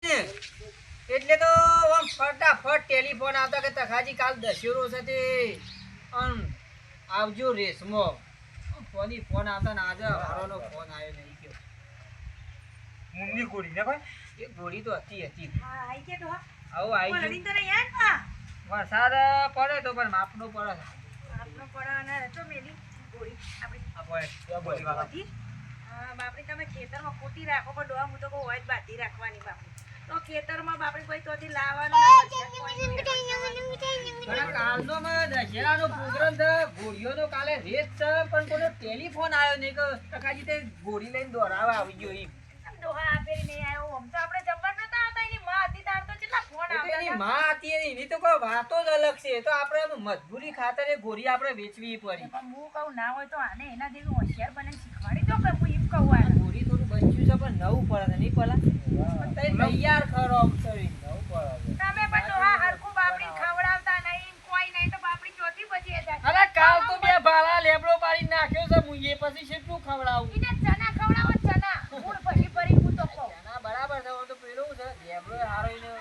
એટલે તો આમ ફટાફટ ટેલિફોન આવતા કે તખાજી કાલ દશેરો છે તે આવજો રેસમો ફોન આવતા ને આજે હારોનો ફોન આવ્યો નહીં ગયો મુંડી ગોળી ને કોઈ એ ગોળી તો હતી હા આઈ કે તો આવો આવી પલડી તો નહીં આ વરસાદ પડે તો પણ માપનો પડે આપનો પડાના તો મેલી ગોળી આપણી આપણે બોલી બધી બાપડી તમે ખેતરમાં ખોટી રાખો પણ ડોહા હું તો કહું હોય જ બાંધી રાખવાની બાપડી તો ખેતરમાં બાપડી કોઈ તોથી લાવવાનું કાલનો દશેરાનો પ્રોગ્રામ છે ગોળીઓનો કાલે રેત છે પણ કોનો ટેલિફોન આવ્યો નહીં કે તખાજી તે ગોળી લઈને દોરાવા આવી ગયો ઈ ડોહા આપેલી નહીં આવ્યો આમ તો આપણે જબર નતા આવતા એની માં હતી તાર તો કેટલા ફોન એની આવતા માં હતી એની તો કોઈ વાતો જ અલગ છે તો આપણે મજબૂરી ખાતર એ ગોળી આપણે વેચવી પડી પણ હું કહું ના હોય તો આને એના જેવું હોશિયાર બને શીખવાડી દો કે હું એમ કહું આ ગોળી થોડું બચ્યું છે પણ નવું પડે નહીં પેલા પણ તઈ તૈયાર ખરો આમ સરી નવું પડે તમે પણ ડોહા હરખું બાપડી ખવડાવતા નહીં કોઈ નહીં તો બાપડી ચોથી પછી એ જાય અરે કાલ તો બે ભાલા લેબડો પાડી નાખ્યો છે હું એ પછી કેટલું ખવડાવું એને ચના ખવડાવો ચના ગુણ ભરી ભરી હું તો કહું ના બરાબર છે તો પેલું છે લેબડો હારો એને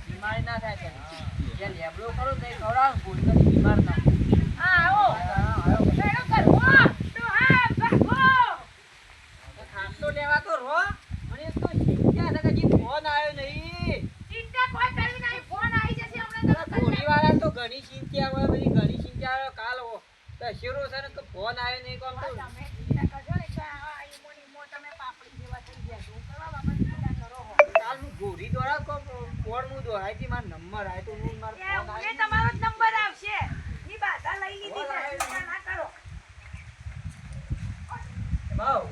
બીમારી ના થાય છે જે લેબડો કરો તો એ ખવડાવ ગોળી કદી બીમાર ના હા આવો શેનો કરવો ડોહા ભાગો ખાસો લેવા તો રો અને તો ચિંતા છે કે હજી ફોન આવ્યો નહીં ચિંતા કોઈ કરવી નહીં ફોન આવી જશે હમણાં તમે ગોળી વાળા તો ઘણી ચિંતા હોય બધી ઘણી ચિંતા હોય કાલ દશેરો છે ને તો ફોન આવ્યો નહીં કોમ તો તમે ચિંતા કરજો ને કે આ ઈમોની મો તમે પાપડી જેવા થઈ ગયા છો કરવા બાપા ચિંતા કરો હો કાલ હું ગોળી દ્વારા કોણ હું દોરાયથી મારો નંબર આવ્યો તો હું મારો એ ફોન મને આવ્યો તમારો જ નંબર આવશે ની બાધા લઈ લીધી છે ચિંતા ના કરો ભાવ